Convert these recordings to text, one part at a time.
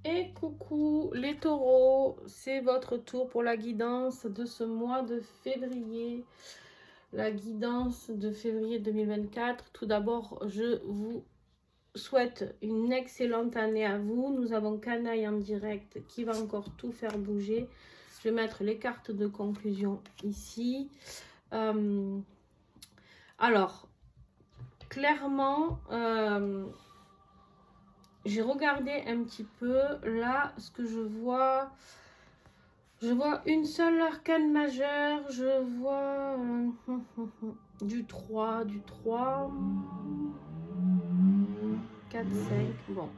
Et coucou les taureaux, c'est votre tour pour la guidance de ce mois de février. La guidance de février 2024. Tout d'abord, je vous souhaite une excellente année à vous. Nous avons Canaille en direct qui va encore tout faire bouger. Je vais mettre les cartes de conclusion ici. Alors, clairement... j'ai regardé un petit peu, là, ce que je vois une seule arcane majeure, je vois du 3, 4, 5, bon.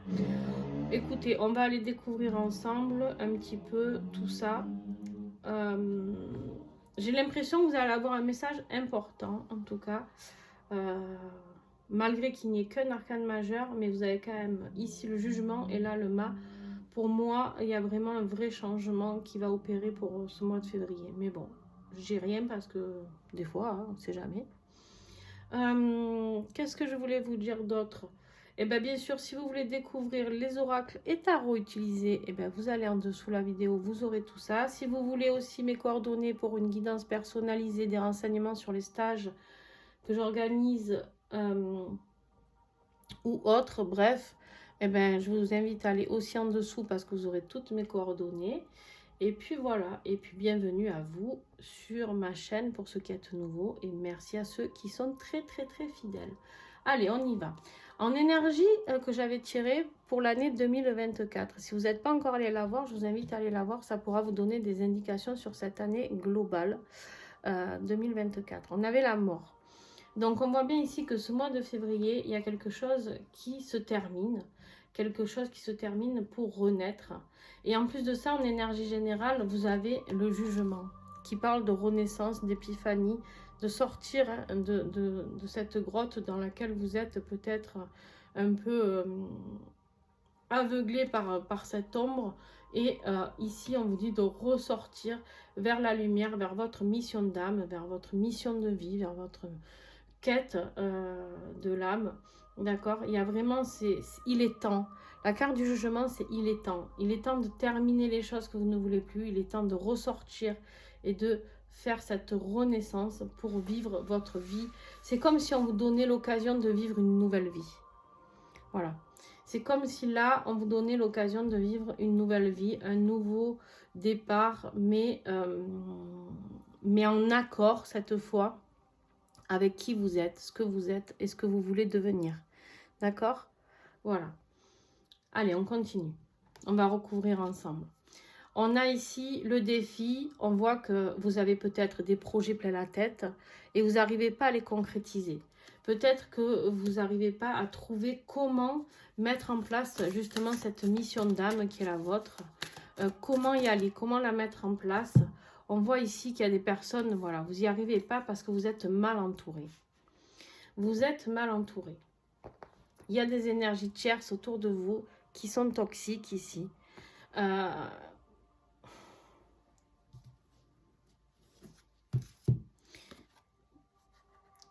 Écoutez, on va aller découvrir ensemble un petit peu tout ça. J'ai l'impression que vous allez avoir un message important, en tout cas. Malgré qu'il n'y ait qu'un arcane majeur, mais vous avez quand même ici le jugement et là le mât. Pour moi, il y a vraiment un vrai changement qui va opérer pour ce mois de février. Mais bon, je dis rien parce que des fois, hein, on ne sait jamais. Qu'est-ce que je voulais vous dire d'autre? Et bien sûr, si vous voulez découvrir les oracles et tarots utilisés, vous allez en dessous la vidéo, vous aurez tout ça. Si vous voulez aussi mes coordonnées pour une guidance personnalisée, des renseignements sur les stages que j'organise ou autres, bref, je vous invite à aller aussi en dessous parce que vous aurez toutes mes coordonnées. Et puis voilà, et puis bienvenue à vous sur ma chaîne pour ceux qui êtes nouveaux et merci à ceux qui sont très fidèles. Allez, on y va. En énergie que j'avais tirée pour l'année 2024, si vous n'êtes pas encore allé la voir, je vous invite à aller la voir, ça pourra vous donner des indications sur cette année globale 2024. On avait la mort. Donc on voit bien ici que ce mois de février, il y a quelque chose qui se termine. Quelque chose qui se termine pour renaître. Et en plus de ça, en énergie générale, vous avez le jugement qui parle de renaissance, d'épiphanie, de sortir de cette grotte dans laquelle vous êtes peut-être un peu aveuglé par cette ombre. Et ici, on vous dit de ressortir vers la lumière, vers votre mission d'âme, vers votre mission de vie, vers votre quête de l'âme. D'accord? Il y a vraiment, il est temps. La carte du jugement, c'est il est temps. Il est temps de terminer les choses que vous ne voulez plus. Il est temps de ressortir et de faire cette renaissance pour vivre votre vie. C'est comme si on vous donnait l'occasion de vivre une nouvelle vie. Voilà. C'est comme si là, on vous donnait l'occasion de vivre une nouvelle vie, un nouveau départ, mais en accord cette fois avec qui vous êtes, ce que vous êtes et ce que vous voulez devenir. D'accord? Voilà. Allez, on continue. On va recouvrir ensemble. On a ici le défi. On voit que vous avez peut-être des projets plein la tête et vous n'arrivez pas à les concrétiser. Peut-être que vous n'arrivez pas à trouver comment mettre en place justement cette mission d'âme qui est la vôtre. Comment y aller, comment la mettre en place. On voit ici qu'il y a des personnes, voilà, vous n'y arrivez pas parce que vous êtes mal entouré. Vous êtes mal entouré. Il y a des énergies tierces autour de vous qui sont toxiques ici.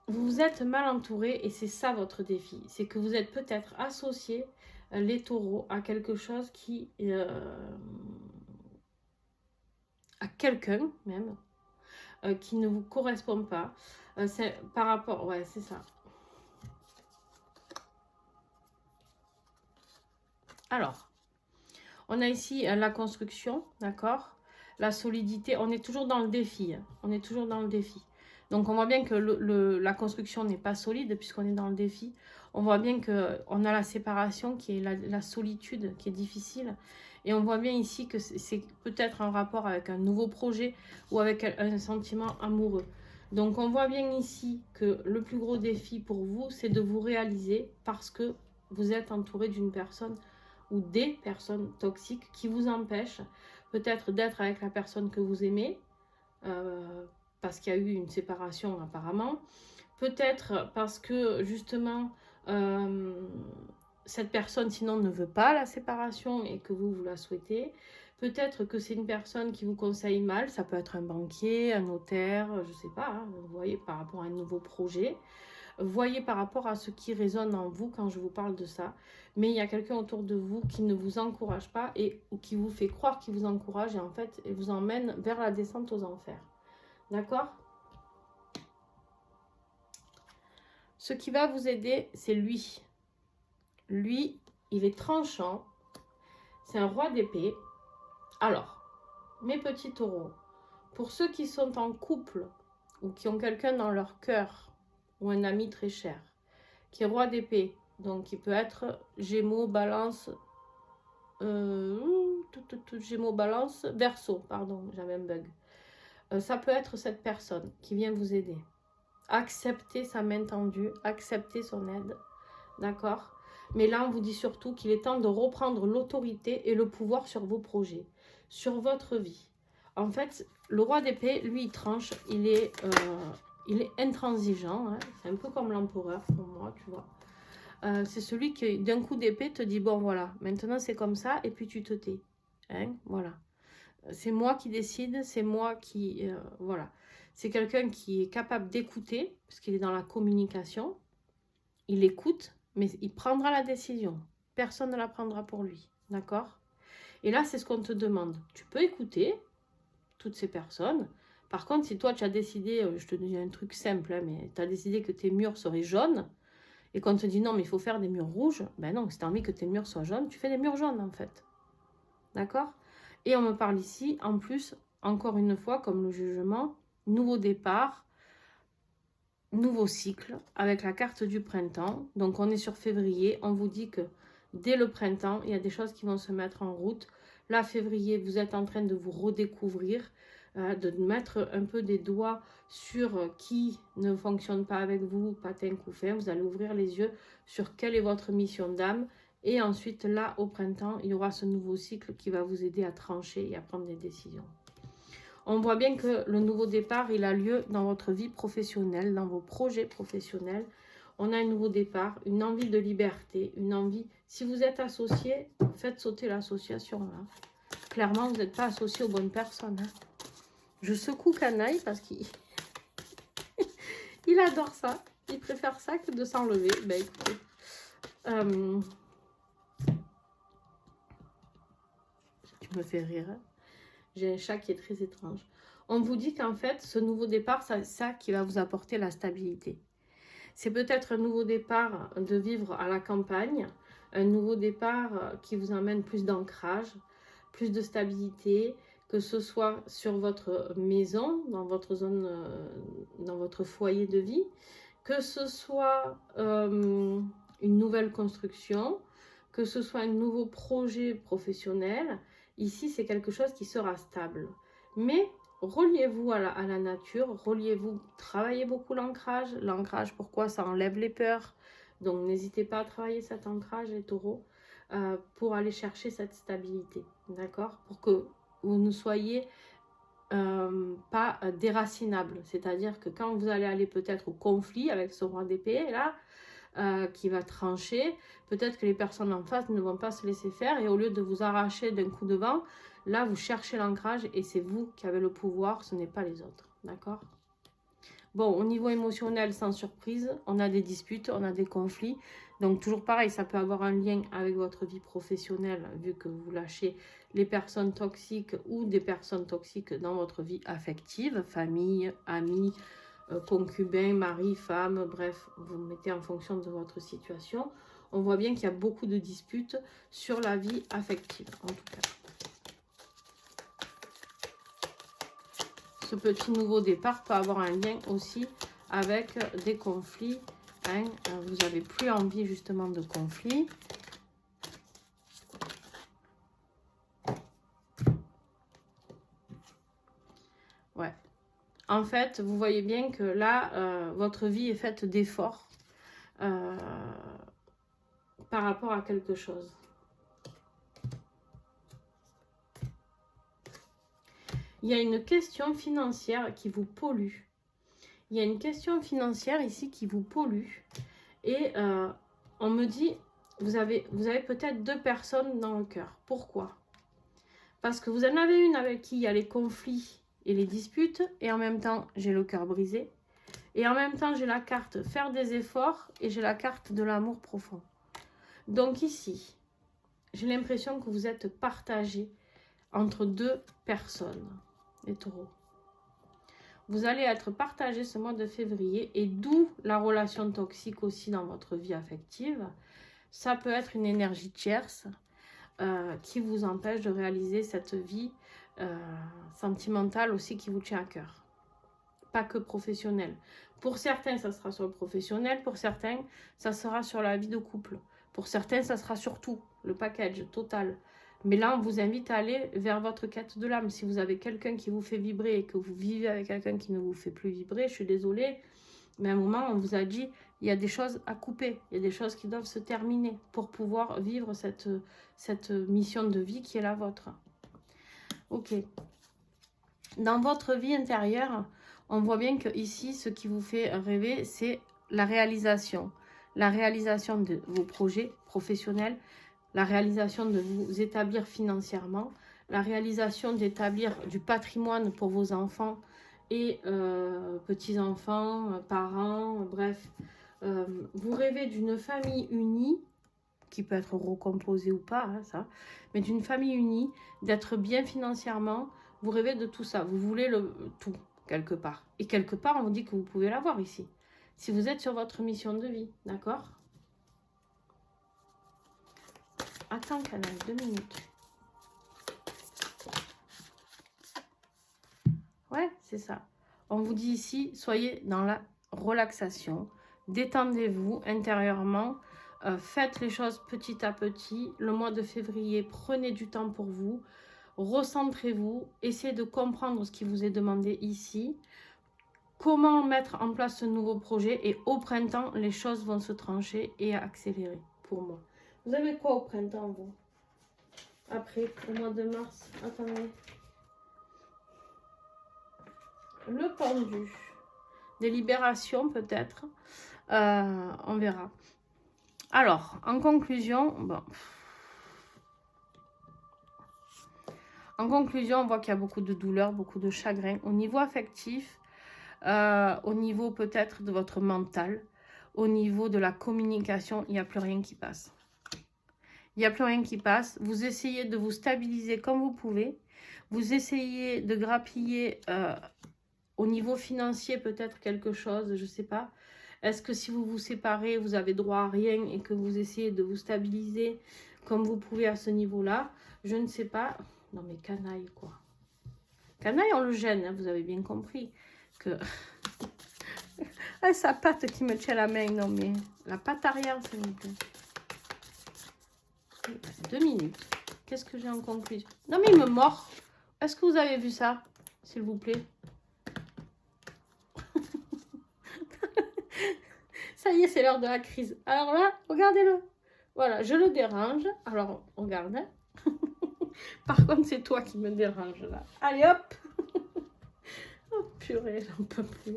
Vous êtes mal entouré et c'est ça votre défi. C'est que vous êtes peut-être associé, les taureaux, à quelque chose qui... à quelqu'un même, qui ne vous correspond pas. C'est par rapport... Ouais, c'est ça. Alors, on a ici la construction, d'accord? La solidité, on est toujours dans le défi. Hein. On est toujours dans le défi. Donc, on voit bien que la construction n'est pas solide puisqu'on est dans le défi. On voit bien qu'on a la séparation qui est la solitude qui est difficile. Et on voit bien ici que c'est peut-être un rapport avec un nouveau projet ou avec un sentiment amoureux. Donc, on voit bien ici que le plus gros défi pour vous, c'est de vous réaliser parce que vous êtes entouré d'une personne ou des personnes toxiques qui vous empêchent peut-être d'être avec la personne que vous aimez, parce qu'il y a eu une séparation apparemment, peut-être parce que justement cette personne sinon ne veut pas la séparation et que vous la souhaitez, peut-être que c'est une personne qui vous conseille mal, ça peut être un banquier, un notaire, je sais pas, hein, vous voyez, par rapport à un nouveau projet. Voyez par rapport à ce qui résonne en vous quand je vous parle de ça. Mais il y a quelqu'un autour de vous qui ne vous encourage pas ou qui vous fait croire qu'il vous encourage et en fait, il vous emmène vers la descente aux enfers. D'accord? Ce qui va vous aider, c'est lui. Lui, il est tranchant. C'est un roi d'épée. Alors, mes petits taureaux, pour ceux qui sont en couple ou qui ont quelqu'un dans leur cœur ou un ami très cher, qui est roi d'épée, donc qui peut être Gémeaux, Balance, Gémeaux, Balance, Verseau, pardon, j'avais un bug. Ça peut être cette personne qui vient vous aider. Acceptez sa main tendue, acceptez son aide, d'accord? Mais là, on vous dit surtout qu'il est temps de reprendre l'autorité et le pouvoir sur vos projets, sur votre vie. En fait, le roi d'épée, lui, il tranche, il est intransigeant, hein. C'est un peu comme l'empereur pour moi, tu vois. C'est celui qui, d'un coup d'épée, te dit, bon, voilà, maintenant c'est comme ça, et puis tu te tais. Hein, voilà. C'est moi qui décide, c'est moi qui... voilà. C'est quelqu'un qui est capable d'écouter, parce qu'il est dans la communication. Il écoute, mais il prendra la décision. Personne ne la prendra pour lui. D'accord? Et là, c'est ce qu'on te demande. Tu peux écouter toutes ces personnes. Par contre, si toi, tu as décidé, je te dis un truc simple, hein, mais tu as décidé que tes murs seraient jaunes, et qu'on te dit non, mais il faut faire des murs rouges, ben non, si tu as envie que tes murs soient jaunes, tu fais des murs jaunes, en fait. D'accord? Et on me parle ici, en plus, encore une fois, comme le jugement, nouveau départ, nouveau cycle, avec la carte du printemps. Donc, on est sur février. On vous dit que dès le printemps, il y a des choses qui vont se mettre en route. Là, février, vous êtes en train de vous redécouvrir, de mettre un peu des doigts sur qui ne fonctionne pas avec vous, patin couffin. Vous allez ouvrir les yeux sur quelle est votre mission d'âme. Et ensuite, là, au printemps, il y aura ce nouveau cycle qui va vous aider à trancher et à prendre des décisions. On voit bien que le nouveau départ, il a lieu dans votre vie professionnelle, dans vos projets professionnels. On a un nouveau départ, une envie de liberté, une envie... Si vous êtes associé, faites sauter l'association, là. Clairement, vous n'êtes pas associé aux bonnes personnes. Hein. Je secoue Canaille parce qu'il il adore ça. Il préfère ça que de s'enlever. Ben, écoutez... Tu me fais rire. Hein. J'ai un chat qui est très étrange. On vous dit qu'en fait, ce nouveau départ, c'est ça qui va vous apporter la stabilité. C'est peut-être un nouveau départ de vivre à la campagne, un nouveau départ qui vous emmène plus d'ancrage, plus de stabilité, que ce soit sur votre maison, dans votre zone, dans votre foyer de vie, que ce soit une nouvelle construction, que ce soit un nouveau projet professionnel. Ici, c'est quelque chose qui sera stable. Mais reliez-vous à la nature, reliez-vous, travaillez beaucoup l'ancrage. L'ancrage, pourquoi? Ça enlève les peurs. Donc, n'hésitez pas à travailler cet ancrage, les taureaux, pour aller chercher cette stabilité. D'accord? Pour que vous ne soyez pas déracinables. C'est-à-dire que quand vous allez aller peut-être au conflit avec ce roi d'épée, là, qui va trancher, peut-être que les personnes en face ne vont pas se laisser faire et au lieu de vous arracher d'un coup de vent, là vous cherchez l'ancrage et c'est vous qui avez le pouvoir, ce n'est pas les autres, d'accord? Bon, au niveau émotionnel, sans surprise, on a des disputes, on a des conflits, donc toujours pareil, ça peut avoir un lien avec votre vie professionnelle vu que vous lâchez les personnes toxiques ou des personnes toxiques dans votre vie affective, famille, amis, concubin, mari, femme, bref, vous mettez en fonction de votre situation. On voit bien qu'il y a beaucoup de disputes sur la vie affective, en tout cas. Ce petit nouveau départ peut avoir un lien aussi avec des conflits. Hein. Vous n'avez plus envie justement de conflits. Ouais. En fait, vous voyez bien que là, votre vie est faite d'efforts par rapport à quelque chose. Il y a une question financière qui vous pollue. Il y a une question financière ici qui vous pollue. Et on me dit, vous avez peut-être 2 personnes dans le cœur. Pourquoi? Parce que vous en avez une avec qui il y a les conflits et les disputes. Et en même temps, j'ai le cœur brisé. Et en même temps, j'ai la carte faire des efforts et j'ai la carte de l'amour profond. Donc ici, j'ai l'impression que vous êtes partagés entre deux personnes, les taureaux. Vous allez être partagés ce mois de février et d'où la relation toxique aussi dans votre vie affective. Ça peut être une énergie tierce qui vous empêche de réaliser cette vie sentimentale aussi qui vous tient à cœur. Pas que professionnelle. Pour certains, ça sera sur le professionnel. Pour certains, ça sera sur la vie de couple. Pour certains, ça sera sur tout, le package total. Mais là, on vous invite à aller vers votre quête de l'âme. Si vous avez quelqu'un qui vous fait vibrer et que vous vivez avec quelqu'un qui ne vous fait plus vibrer, je suis désolée, mais à un moment, on vous a dit, il y a des choses à couper. Il y a des choses qui doivent se terminer pour pouvoir vivre cette mission de vie qui est la vôtre. Ok. Dans votre vie intérieure, on voit bien que ici, ce qui vous fait rêver, c'est la réalisation. La réalisation de vos projets professionnels, la réalisation de vous établir financièrement, la réalisation d'établir du patrimoine pour vos enfants et petits-enfants, parents, bref. Vous rêvez d'une famille unie, qui peut être recomposée ou pas, hein, ça, mais d'une famille unie, d'être bien financièrement. Vous rêvez de tout ça, vous voulez le tout, quelque part. Et quelque part, on vous dit que vous pouvez l'avoir ici. Si vous êtes sur votre mission de vie, d'accord? Attends, canal, 2 minutes. Ouais, c'est ça. On vous dit ici, soyez dans la relaxation. Détendez-vous intérieurement. Faites les choses petit à petit. Le mois de février, prenez du temps pour vous. Recentrez-vous. Essayez de comprendre ce qui vous est demandé ici. Comment mettre en place ce nouveau projet. Et au printemps, les choses vont se trancher et accélérer pour moi. Vous avez quoi au printemps, vous? Après, au mois de mars. Attendez. Le pendu. Des libérations, peut-être. On verra. Alors, en conclusion, bon. En conclusion, on voit qu'il y a beaucoup de douleur, beaucoup de chagrin. Au niveau affectif, au niveau peut-être de votre mental, au niveau de la communication, il n'y a plus rien qui passe. Il n'y a plus rien qui passe. Vous essayez de vous stabiliser comme vous pouvez. Vous essayez de grappiller au niveau financier peut-être quelque chose, je ne sais pas. Est-ce que si vous vous séparez, vous avez droit à rien et que vous essayez de vous stabiliser comme vous pouvez à ce niveau-là? Je ne sais pas. Non mais canaille quoi. Canaille on le gêne, hein, vous avez bien compris que... ah, sa patte qui me tient la main, non mais... La patte arrière, s'il vous plaît. 2 minutes. Qu'est-ce que j'ai en conclusion? Non mais il me mord. Est-ce que vous avez vu ça, s'il vous plaît? Ça y est, c'est l'heure de la crise. Alors là, regardez-le. Voilà, je le dérange. Alors, regarde. Hein. Par contre, c'est toi qui me dérange là. Allez, hop. Oh purée, j'en peux plus.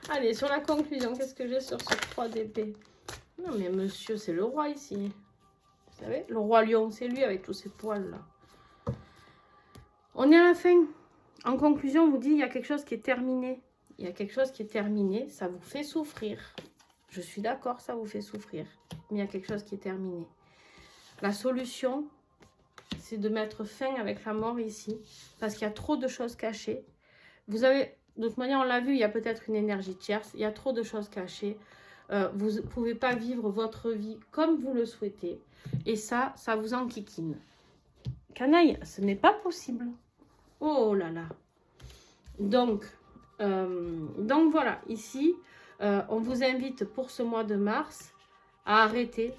Allez, sur la conclusion, qu'est-ce que j'ai sur ce 3 d'épée? Non mais monsieur, c'est le roi ici. Vous savez, le roi lion, c'est lui avec tous ses poils là. On est à la fin. En conclusion, on vous dit, il y a quelque chose qui est terminé. Il y a quelque chose qui est terminé. Ça vous fait souffrir. Je suis d'accord, ça vous fait souffrir. Mais il y a quelque chose qui est terminé. La solution, c'est de mettre fin avec la mort ici. Parce qu'il y a trop de choses cachées. Vous avez, de toute manière, on l'a vu, il y a peut-être une énergie tierce. Il y a trop de choses cachées. Vous ne pouvez pas vivre votre vie comme vous le souhaitez. Et ça vous enquiquine. Canaille, ce n'est pas possible. Oh là là. Donc voilà, ici, on vous invite pour ce mois de mars à arrêter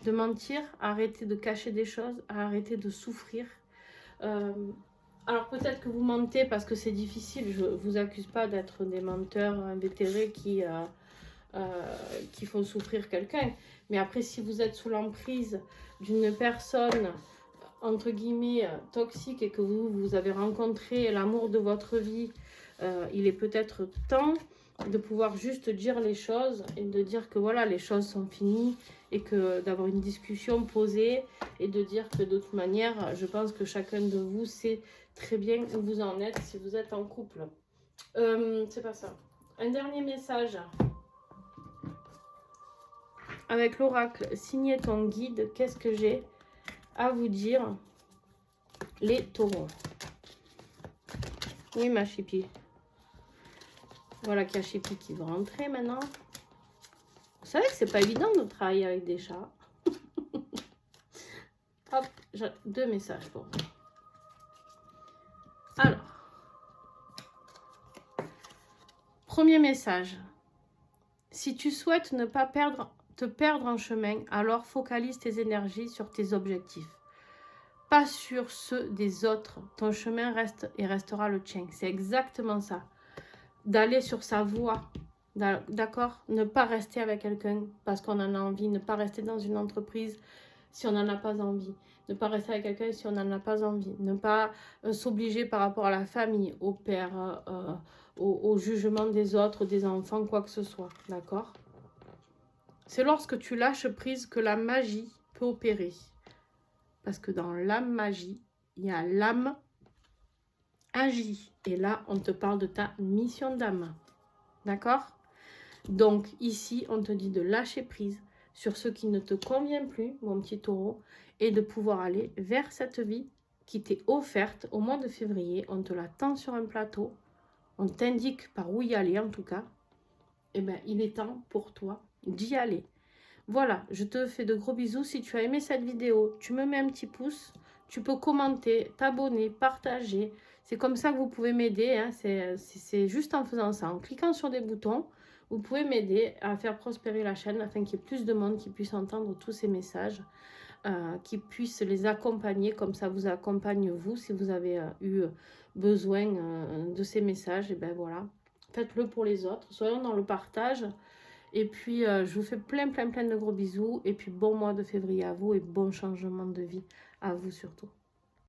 de mentir, à arrêter de cacher des choses, à arrêter de souffrir. Alors peut-être que vous mentez parce que c'est difficile, je ne vous accuse pas d'être des menteurs invétérés qui font souffrir quelqu'un. Mais après, si vous êtes sous l'emprise d'une personne, entre guillemets, toxique et que vous avez rencontré l'amour de votre vie, il est peut-être temps de pouvoir juste dire les choses et de dire que voilà, les choses sont finies et que d'avoir une discussion posée et de dire que de toute manière, je pense que chacun de vous sait très bien où vous en êtes si vous êtes en couple. C'est pas ça. un dernier message avec l'oracle. Signer ton guide. Qu'est-ce que j'ai à vous dire, les taureaux? Oui, ma chipie. Voilà qu'il y a Chippy qui va rentrer maintenant. Vous savez que c'est pas évident de travailler avec des chats. Hop, j'ai 2 messages pour vous. Alors, premier message. Si tu souhaites ne pas te perdre en chemin, alors focalise tes énergies sur tes objectifs, pas sur ceux des autres. Ton chemin reste et restera le tien. C'est exactement ça. D'aller sur sa voie, d'accord? Ne pas rester avec quelqu'un parce qu'on en a envie, ne pas rester dans une entreprise si on n'en a pas envie, ne pas rester avec quelqu'un si on n'en a pas envie, ne pas s'obliger par rapport à la famille, au père, au jugement des autres, des enfants, quoi que ce soit, d'accord? C'est lorsque tu lâches prise que la magie peut opérer. Parce que dans la magie, il y a l'âme agit. Et là, on te parle de ta mission d'âme. D'accord? Donc, ici, on te dit de lâcher prise sur ce qui ne te convient plus, mon petit taureau, et de pouvoir aller vers cette vie qui t'est offerte au mois de février. On te la tend sur un plateau. On t'indique par où y aller, en tout cas. Eh bien, il est temps pour toi d'y aller. Voilà, je te fais de gros bisous. Si tu as aimé cette vidéo, tu me mets un petit pouce. Tu peux commenter, t'abonner, partager. C'est comme ça que vous pouvez m'aider. Hein. C'est juste en faisant ça. En cliquant sur des boutons, vous pouvez m'aider à faire prospérer la chaîne afin qu'il y ait plus de monde qui puisse entendre tous ces messages, qui puisse les accompagner comme ça vous accompagne vous. Si vous avez eu besoin de ces messages, et ben voilà, faites-le pour les autres. Soyons dans le partage. Et puis, je vous fais plein de gros bisous. Et puis, bon mois de février à vous et bon changement de vie à vous surtout.